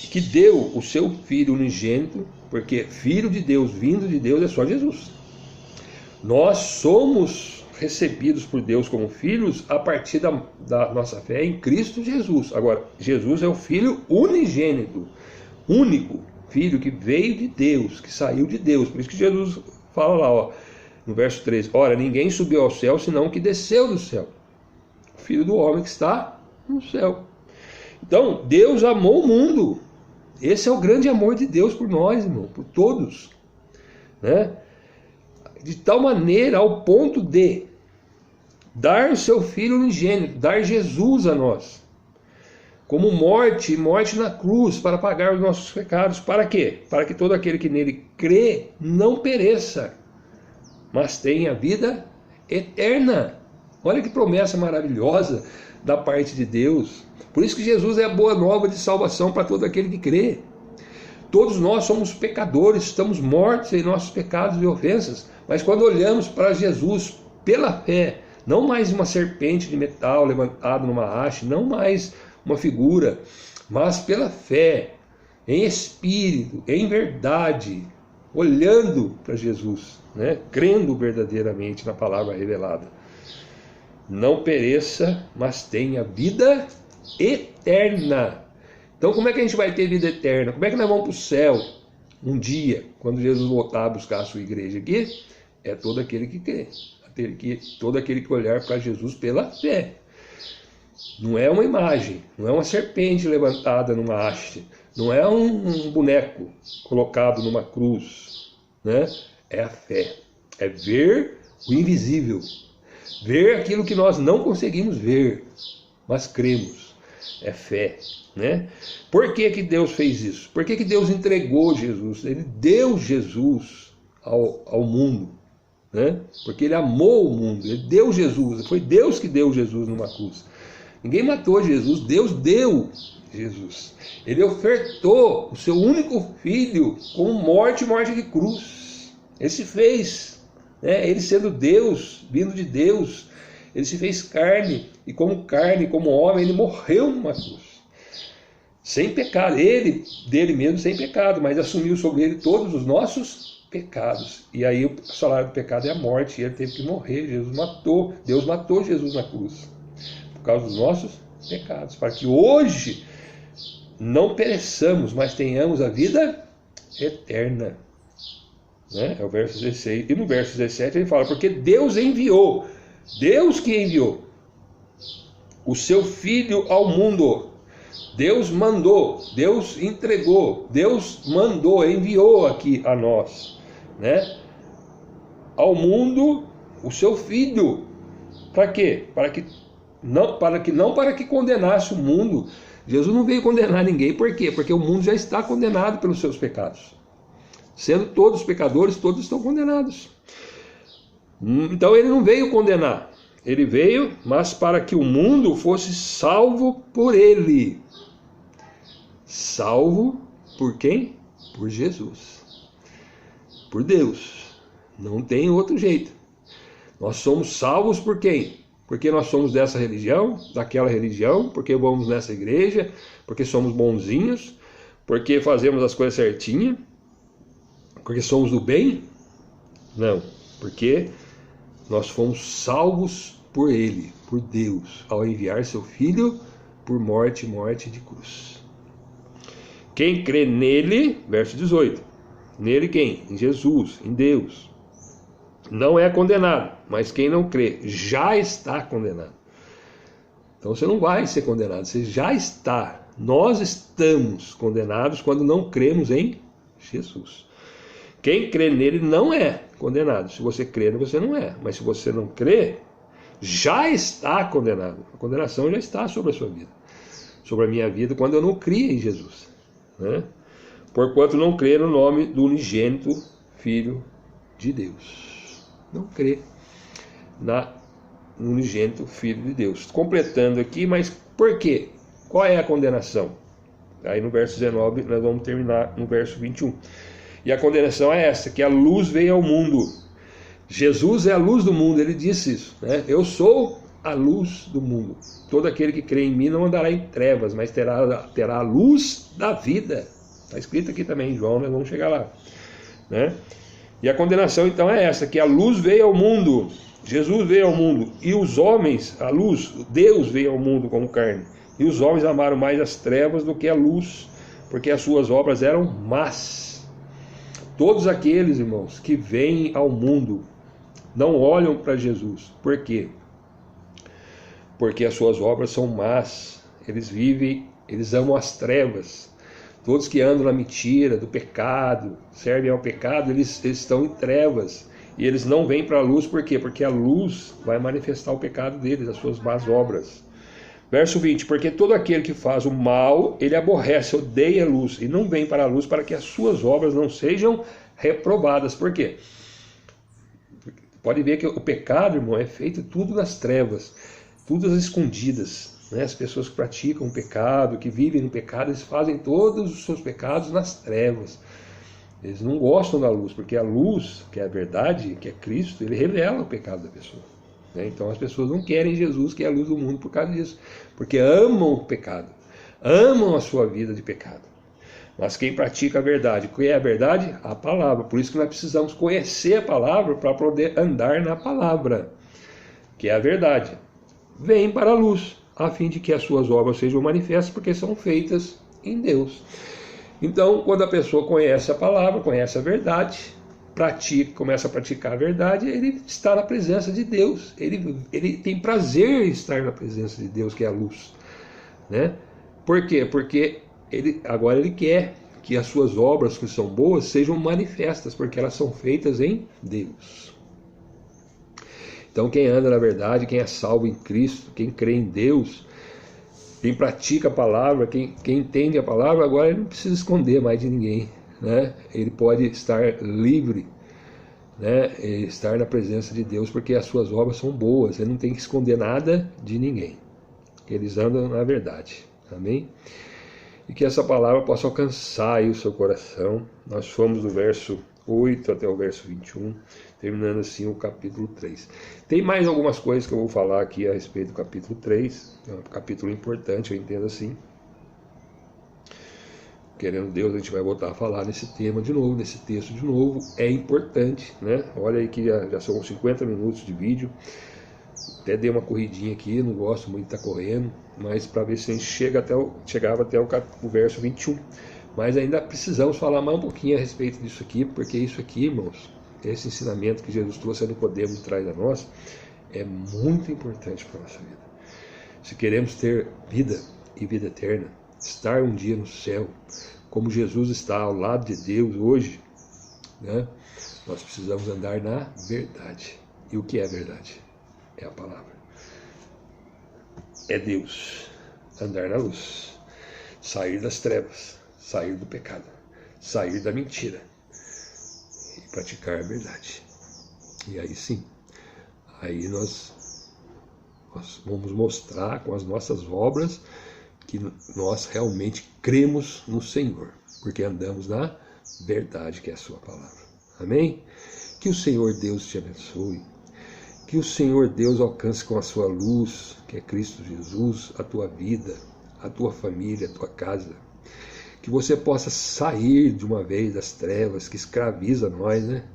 que deu o seu Filho unigênito, porque Filho de Deus, vindo de Deus, é só Jesus. Nós somos recebidos por Deus como filhos a partir da nossa fé em Cristo Jesus. Agora, Jesus é o Filho unigênito, único Filho que veio de Deus, que saiu de Deus. Por isso que Jesus fala lá, no verso 13, ora, ninguém subiu ao céu, senão o que desceu do céu, o Filho do homem que está no céu. Então, Deus amou o mundo. Esse é o grande amor de Deus por nós, irmão, por todos, né? De tal maneira, ao ponto de dar o seu Filho unigênito, dar Jesus a nós, como morte na cruz, para pagar os nossos pecados. Para quê? Para que todo aquele que nele crê não pereça, mas tenha vida eterna. Olha que promessa maravilhosa da parte de Deus. Por isso que Jesus é a boa nova de salvação para todo aquele que crê. Todos nós somos pecadores, estamos mortos em nossos pecados e ofensas, mas quando olhamos para Jesus pela fé, não mais uma serpente de metal levantada numa haste, não mais uma figura, mas pela fé, em espírito, em verdade, olhando para Jesus, né? Crendo verdadeiramente na palavra revelada. Não pereça, mas tenha vida eterna. Então como é que a gente vai ter vida eterna? Como é que nós vamos para o céu um dia, quando Jesus voltar a buscar a sua igreja aqui? É todo aquele que crê, todo aquele que olhar para Jesus pela fé. Não é uma imagem, não é uma serpente levantada numa haste, não é um boneco colocado numa cruz, né? É a fé, é ver o invisível, ver aquilo que nós não conseguimos ver, mas cremos. É fé, né? Por que Deus fez isso? Por que Deus entregou Jesus? Ele deu Jesus ao mundo, né? Porque ele amou o mundo, ele deu Jesus, foi Deus que deu Jesus numa cruz. Ninguém matou Jesus, Deus deu Jesus. Ele ofertou o seu único filho como morte de cruz. Ele se fez, né? Ele sendo Deus, vindo de Deus, ele se fez carne, e como homem, ele morreu numa cruz. Sem pecado, ele, dele mesmo, sem pecado, mas assumiu sobre ele todos os nossos pecados. E aí o salário do pecado é a morte, e ele teve que morrer. Deus matou Jesus na cruz, por causa dos nossos pecados, para que hoje não pereçamos, mas tenhamos a vida eterna. Né? É o verso 16. E no verso 17 ele fala, porque Deus enviou, Deus que enviou o seu Filho ao mundo. Deus mandou, Deus entregou, Deus mandou, enviou aqui a nós, né? Ao mundo o seu Filho. Para quê? Para que condenasse o mundo, Jesus não veio condenar ninguém, por quê? Porque o mundo já está condenado pelos seus pecados. Sendo todos pecadores, todos estão condenados. Então ele não veio condenar. Ele veio, mas para que o mundo fosse salvo por ele. Salvo por quem? Por Jesus. Por Deus. Não tem outro jeito. Nós somos salvos por quem? Porque nós somos dessa religião, daquela religião, porque vamos nessa igreja, porque somos bonzinhos, porque fazemos as coisas certinhas, porque somos do bem? Não, porque nós fomos salvos por Ele, por Deus, ao enviar seu Filho por morte de cruz. Quem crê nele, verso 18, nele quem? Em Jesus, em Deus, não é condenado, mas quem não crê já está condenado. Então você não vai ser condenado, você já está. Nós estamos condenados quando não cremos em Jesus. Quem crê nele não é condenado. Se você crê, você não é. Mas se você não crê, já está condenado. A condenação já está sobre a sua vida, sobre a minha vida, quando eu não criei em Jesus, né? Porquanto não crê no nome do unigênito Filho de Deus. Não crê no unigênito Filho de Deus. Completando aqui, mas por quê? Qual é a condenação? Aí no verso 19, nós vamos terminar no verso 21. E a condenação é essa, que a luz veio ao mundo. Jesus é a luz do mundo, ele disse isso, né? Eu sou a luz do mundo. Todo aquele que crê em mim não andará em trevas, mas terá a luz da vida. Está escrito aqui também em João, nós vamos chegar lá, né? E a condenação então é essa, que a luz veio ao mundo, Jesus veio ao mundo, e os homens, a luz, Deus veio ao mundo como carne, e os homens amaram mais as trevas do que a luz, porque as suas obras eram más. Todos aqueles, irmãos, que vêm ao mundo não olham para Jesus. Por quê? Porque as suas obras são más. Eles amam as trevas. Todos que andam na mentira, do pecado, servem ao pecado, eles estão em trevas. E eles não vêm para a luz, por quê? Porque a luz vai manifestar o pecado deles, as suas más obras. Verso 20, porque todo aquele que faz o mal, ele aborrece, odeia a luz, e não vem para a luz para que as suas obras não sejam reprovadas. Por quê? Pode ver que o pecado, irmão, é feito tudo nas trevas, tudo às escondidas, né? As pessoas que praticam o pecado, que vivem no pecado, eles fazem todos os seus pecados nas trevas. Eles não gostam da luz, porque a luz, que é a verdade, que é Cristo, ele revela o pecado da pessoa. Então as pessoas não querem Jesus, que é a luz do mundo, por causa disso, porque amam o pecado, amam a sua vida de pecado. Mas quem pratica a verdade, o que é a verdade? A palavra. Por isso que nós precisamos conhecer a palavra para poder andar na palavra, que é a verdade. Vem para a luz, a fim de que as suas obras sejam manifestas, porque são feitas em Deus. Então, quando a pessoa conhece a palavra, conhece a verdade, começa a praticar a verdade, ele está na presença de Deus. Ele tem prazer em estar na presença de Deus, que é a luz, né? Por quê? Porque agora ele quer que as suas obras, que são boas, sejam manifestas, porque elas são feitas em Deus. Então quem anda na verdade, quem é salvo em Cristo, quem crê em Deus, quem pratica a palavra, quem entende a palavra, agora ele não precisa esconder mais de ninguém, né? Ele pode estar livre, né? Estar na presença de Deus, porque as suas obras são boas. Ele não tem que esconder nada de ninguém. Eles andam na verdade. Amém? E que essa palavra possa alcançar aí o seu coração. Nós fomos do verso 8 até o verso 21, terminando assim o capítulo 3. Tem mais algumas coisas que eu vou falar aqui a respeito do capítulo 3. É um capítulo importante, eu entendo assim. Querendo Deus, a gente vai voltar a falar nesse tema de novo, nesse texto de novo. É importante, né? Olha aí que já são 50 minutos de vídeo. Até dei uma corridinha aqui, não gosto muito de estar correndo, mas para ver se a gente chegava até o verso 21. Mas ainda precisamos falar mais um pouquinho a respeito disso aqui, porque isso aqui, irmãos, esse ensinamento que Jesus trouxe a Nicodemo traz a nós, é muito importante para a nossa vida. Se queremos ter vida e vida eterna, estar um dia no céu, como Jesus está ao lado de Deus hoje, né? Nós precisamos andar na verdade. E o que é a verdade? É a palavra. É Deus. Andar na luz. sair das trevas, sair do pecado, sair da mentira e praticar a verdade. E aí sim, aí nós vamos mostrar com as nossas obras que nós realmente cremos no Senhor, porque andamos na verdade que é a sua palavra. Amém? Que o Senhor Deus te abençoe, que o Senhor Deus alcance com a sua luz, que é Cristo Jesus, a tua vida, a tua família, a tua casa, que você possa sair de uma vez das trevas que escraviza nós, né?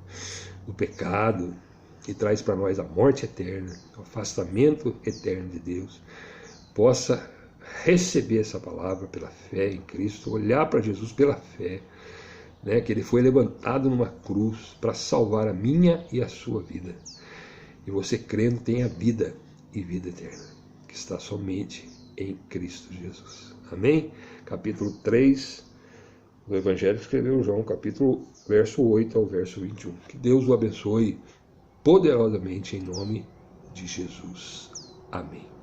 Do pecado, que traz para nós a morte eterna, o afastamento eterno de Deus, possa receber essa palavra pela fé em Cristo, olhar para Jesus pela fé, né, que ele foi levantado numa cruz para salvar a minha e a sua vida. E você crendo tem a vida e vida eterna, que está somente em Cristo Jesus. Amém? Capítulo 3 do Evangelho que escreveu João, capítulo verso 8 ao verso 21. Que Deus o abençoe poderosamente em nome de Jesus. Amém.